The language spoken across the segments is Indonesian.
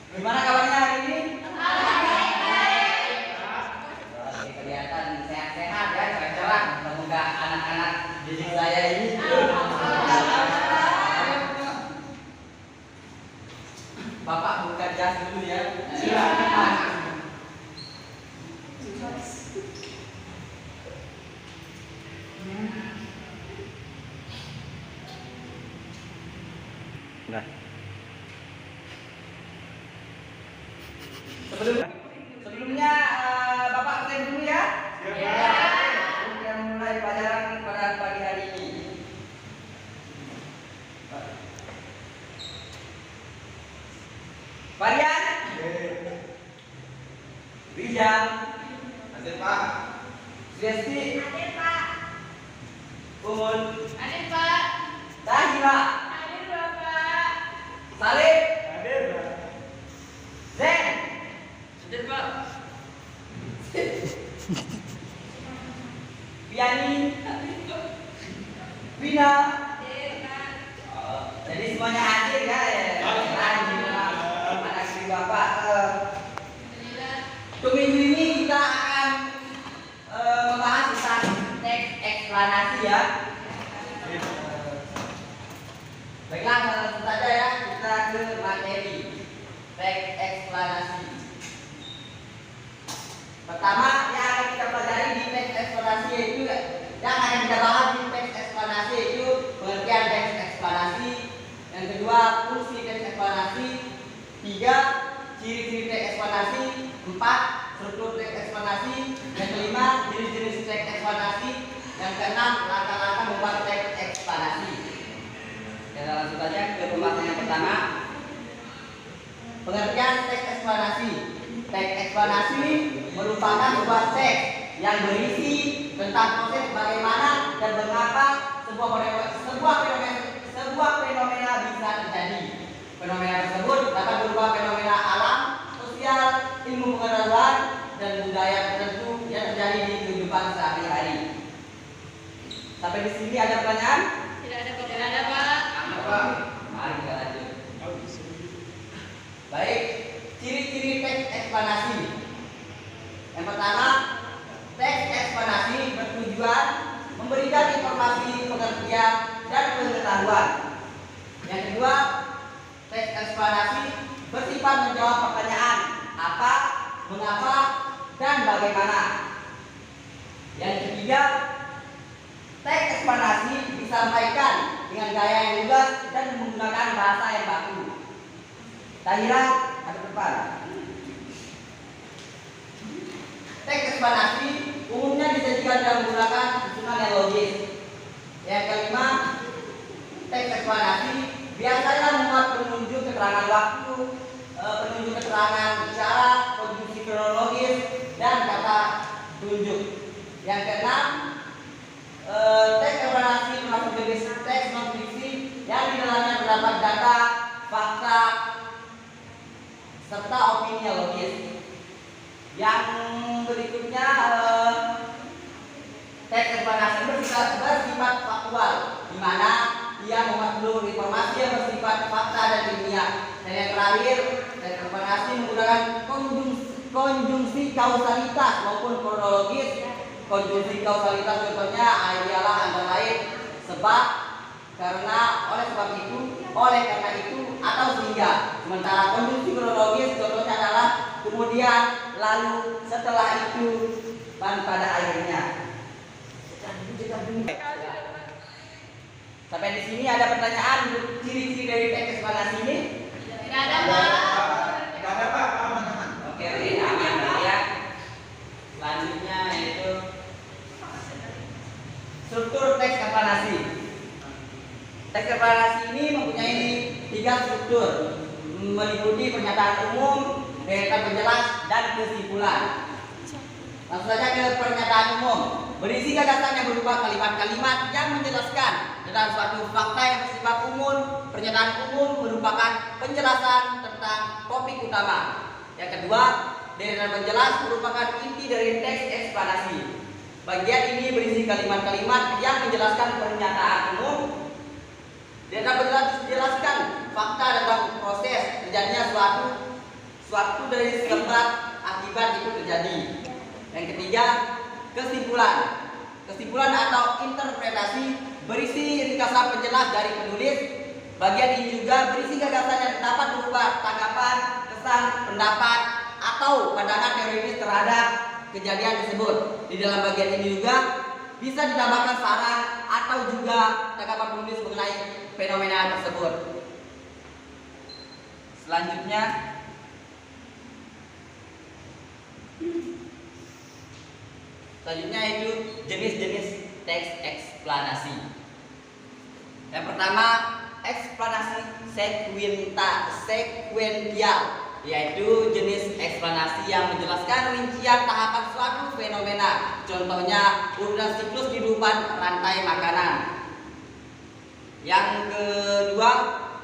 Gimana kabarnya hari ini? Baik. Oke, kelihatan sehat-sehat ya, cerah-cerah. Semoga anak-anak didik saya ini. Bapak buka jas dulu ya. Silakan. Nah, Sebelumnya Bapak absen dulu ya. Ya. Kita mulai pelajaran pada pagi hari ini. Varian Rijal Hadir Pak. Sriasti Hadir Pak. Umul Hadir Pak. Tahila Hadir Bapak. Salib Hadir Pak. Zen Hadir Pak. Piani Wina. Hadir Pak. Jadi semuanya hadir ya. Anak istri Bapak. Alhamdulillah. Untuk minggu ini kita akan membahas tentang teks eksplanasi ya. Baiklah, langsung saja ya kita ke materi teks eksplanasi. Pertama yang akan kita pelajari di teks eksplanasi yaitu yang akan kita bahas di teks eksplanasi yaitu pengertian teks eksplanasi. Yang kedua, fungsi teks eksplanasi. Tiga, ciri-ciri teks eksplanasi. Empat, struktur teks eksplanasi. Yang kelima, jenis-jenis teks eksplanasi. Yang keenam, langkah-langkah membuat teks eksplanasi. Kita langsung saja ke pembahasan yang pertama. Pengertian teks eksplanasi. Teks eksplanasi merupakan sebuah teks yang berisi tentang proses bagaimana dan mengapa sebuah fenomena bisa terjadi. Fenomena tersebut dapat berupa fenomena alam, sosial, ilmu pengetahuan, dan budaya tertentu yang terjadi di kehidupan sehari-hari. Sampai di sini ada pertanyaan? Tidak ada Pak. Apa? Mari kita lanjut. Baik, ciri-ciri teks eksplanasi. Yang pertama, teks eksplanasi bertujuan memberikan informasi, pengertian, dan pengetahuan. Yang kedua, teks eksplanasi bersifat menjawab pertanyaan apa, mengapa, dan bagaimana. Yang ketiga, teks eksplanasi disampaikan dengan gaya yang lugas dan menggunakan bahasa yang baku. Tahira, ada depan. Teks eksplanasi umumnya disajikan dengan menggunakan susunan yang logis. Yang kelima, teks eksplanasi biasanya memuat penunjuk keterangan waktu, penunjuk keterangan bicara, konjungsi kronologis, dan kata tunjuk. Yang keenam, teks eksplanasi termasuk jenis teks non fiksi yang di dalamnya terdapat data, fakta, serta opini yang logis. Yang berikutnya, teks eksplanasi bersifat faktual, di mana ia memuat seluruh informasi yang bersifat fakta dan ilmiah. Dan yang terakhir, teks eksplanasi menggunakan konjungsi kausalitas maupun kronologis. Konjungsi kausalitas contohnya ialah antara lain sebab, karena, oleh sebab itu, oleh karena itu, atau sehingga. Sementara konjungsi kronologis contohnya adalah kemudian, lalu, setelah itu, dan pada akhirnya. Sampai di sini ada pertanyaan untuk ciri-ciri dari teks eksplanasi ini? Tidak ada Pak. Tidak ada Pak. Aman. Oke, aman ya. Selanjutnya yaitu struktur teks eksplanasi. Teks eksplanasi ini mempunyai 3 struktur, meliputi pernyataan umum, deretan penjelas, dan kesimpulan. Langsung saja ke pernyataan umum. Berisi gagasan yang berupa kalimat-kalimat yang menjelaskan tentang suatu fakta yang bersifat umum. Pernyataan umum merupakan penjelasan tentang topik utama. Yang kedua, deretan penjelas merupakan inti dari teks eksplanasi. Bagian ini berisi kalimat-kalimat yang menjelaskan pernyataan umum. Deretan penjelas menjelaskan fakta tentang proses terjadinya suatu suatu dari sebab akibat itu terjadi. Yang ketiga, kesimpulan. Kesimpulan atau interpretasi berisi ringkasan penjelas dari penulis. Bagian ini juga berisi gagasan yang dapat berupa tanggapan, kesan, pendapat, atau pandangan teoritis terhadap kejadian tersebut. Di dalam bagian ini juga bisa ditambahkan saran atau juga tanggapan penulis mengenai fenomena tersebut. Selanjutnya, itu jenis-jenis teks eksplanasi. Yang pertama, eksplanasi sekuensial, yaitu jenis eksplanasi yang menjelaskan rincian tahapan suatu fenomena. Contohnya urutan siklus kehidupan rantai makanan. Yang kedua,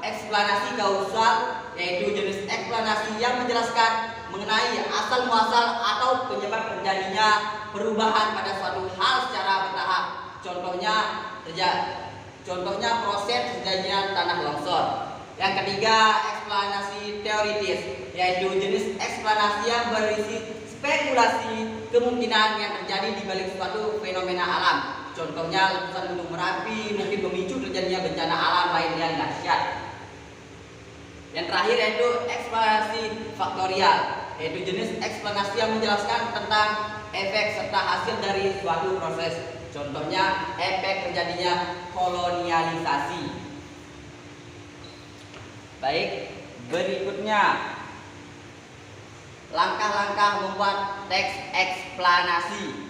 eksplanasi kausal, yaitu jenis eksplanasi yang menjelaskan mengenai asal muasal atau penyebab terjadinya perubahan pada suatu hal secara bertahap. Contohnya proses terjadinya tanah longsor. Yang ketiga, eksplanasi teoritis, yaitu jenis eksplanasi yang berisi spekulasi kemungkinan yang terjadi di balik suatu fenomena alam. Contohnya letusan gunung Merapi mungkin memicu terjadinya bencana alam lain yang dahsyat. Yang terakhir yaitu eksplanasi faktorial, yaitu jenis eksplanasi yang menjelaskan tentang efek serta hasil dari suatu proses. Contohnya efek terjadinya kolonialisasi. Baik, berikutnya langkah-langkah membuat teks eksplanasi.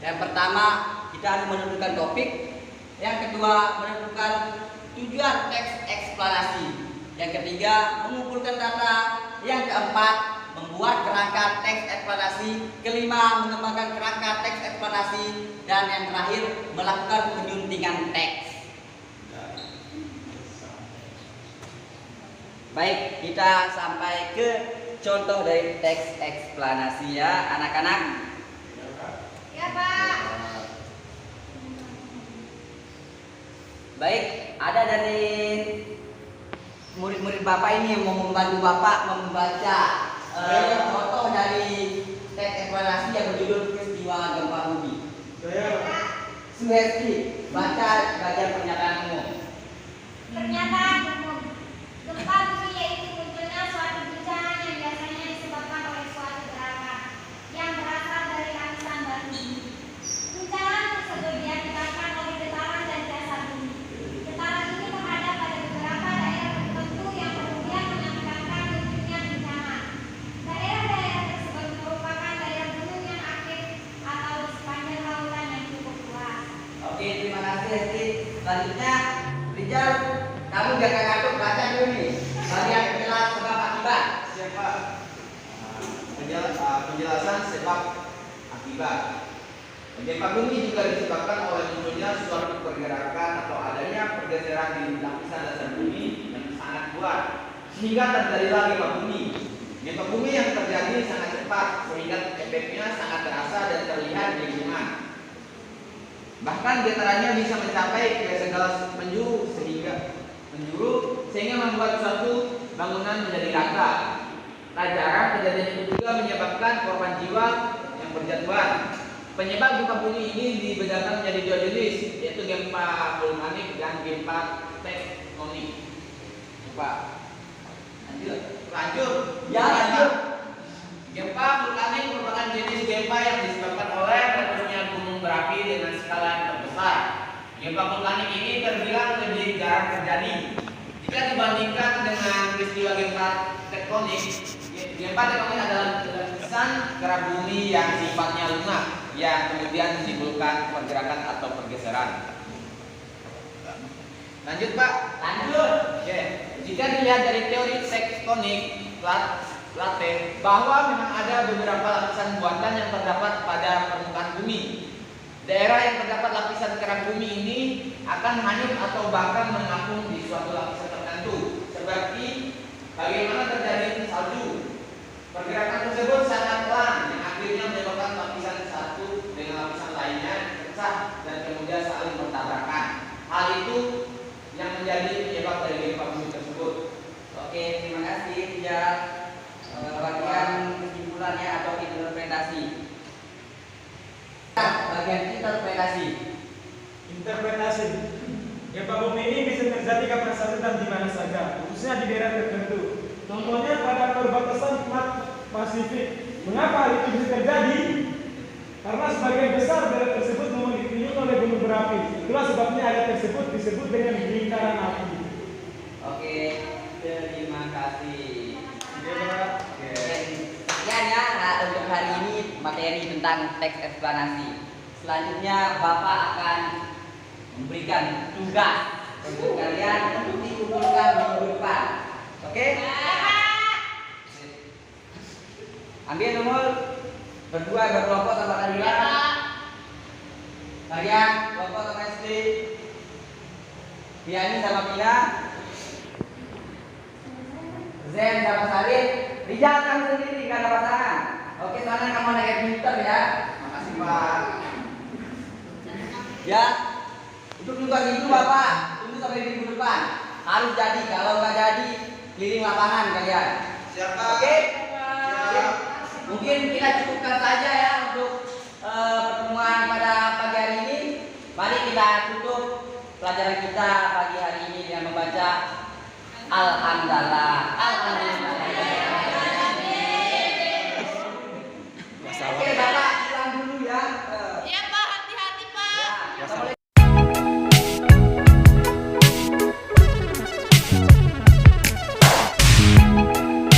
Yang pertama, kita harus menentukan topik. Yang kedua, menentukan tujuan teks eksplanasi. Yang ketiga, mengumpulkan data. Yang keempat, membuat kerangka teks eksplanasi. Kelima, mengembangkan kerangka teks eksplanasi. Dan yang terakhir, melakukan penyuntingan teks. Baik, kita sampai ke contoh dari teks eksplanasi ya, anak-anak. Ya, Pak. Baik, ada dari murid-murid Bapak ini yang mau membantu Bapak membaca contoh dari teks eksplanasi yang berjudul peristiwa gempa bumi. Suhesti, baca bagian pernyataan umum. Pernyataan umum. Gempa bumi yaitu munculnya suatu bencana yang biasanya disebabkan oleh suatu gerakan yang berasal dari lapisan batu bumi. Guncangan tersebut diakibatkan oleh getaran dan dasar bumi. Getaran ini menghadap pada beberapa daerah tertentu yang kemudian mengakibatkan munculnya bencana. Daerah-daerah tersebut merupakan daerah gunung yang aktif atau di sepanjang lautan yang cukup luas. Oke, terima kasih Hesti. Selanjutnya, Rijal, kamu jangan ngantuk, baca dulu nih bagian penjelas sebab akibat. Siapa? Penjelasan sebab akibat. Gempa bumi juga disebabkan oleh munculnya suatu pergerakan atau adanya pergeseran di lapisan dasar bumi yang sangat kuat sehingga terjadilah gempa bumi. Gempa bumi yang terjadi sangat cepat sehingga efeknya sangat terasa dan terlihat di lingkungan. Bahkan getarannya bisa mencapai ke segala penjuru sehingga membuat suatu bangunan menjadi rata. Tak jarang kejadian itu juga menyebabkan korban jiwa yang berjatuhan. Penyebab gempa bumi ini dibedakan menjadi dua jenis, yaitu gempa vulkanik dan gempa tektonik. Coba lanjut. Ya, lanjut. Gempa vulkanik merupakan jenis gempa yang disebabkan oleh letusnya gunung berapi dengan skala yang terbesar. Gempa vulkanik ini terbilang lebih jarang terjadi jika dibandingkan dengan peristiwa gempa tektonik. Gempa tektonik adalah letusan kerak bumi yang sifatnya lunak yang kemudian menimbulkan pergerakan atau pergeseran. Lanjut, Pak. Lanjut. Oke. Jika dilihat dari teori tektonik plate bahwa memang ada beberapa lapisan buatan yang terdapat pada permukaan bumi. Daerah yang terdapat lapisan kerak bumi ini akan hanyut atau bahkan mengapung di suatu lapisan tertentu, seperti bagaimana terjadi salju. Pergerakan tersebut sangat pelan yang akhirnya menyebabkan lapisan satu dengan lapisan lainnya pecah dan kemudian saling bertabrakan. Hal itu yang menjadi penyebab dari gempa bumi tersebut. Oke, terima kasih. Ya. pengantarnya atau interpretasi. Bagian interpretasi. Interpretasi. Gempa bumi ini bisa terjadi kapan saja dan di mana saja, khususnya di daerah tertentu. Contohnya pada perbatasan Pasifik. Mengapa hal itu bisa terjadi? Karena sebagian besar daerah tersebut memang dikelilingi oleh gunung berapi. Itulah sebabnya area tersebut disebut dengan lingkaran api. Oke, terima kasih. Oke, Pak. Sekian ya untuk hari ini materi tentang teks eksplanasi. Selanjutnya Bapak akan memberikan tugas untuk kalian untuk dikumpulkan minggu depan. Oke? Ambil nomor berdua berkelompok sama kalian. Kalian kelompok sama SD. Diani sama Pina. Zen sama Sarin. Rijal kamu sendiri gak ada pasangan. Oke, soalnya kamu naik Twitter ya. Makasih Pak. Ya, untuk tugas itu Bapak tunggu sampai minggu depan. Harus jadi, kalau nggak jadi keliling lapangan kalian. Siapa? Oke? Siap. Mungkin kita cukupkan saja ya untuk pertemuan pada pagi hari ini. Mari kita tutup pelajaran kita pagi hari ini dengan membaca Alhamdulillah.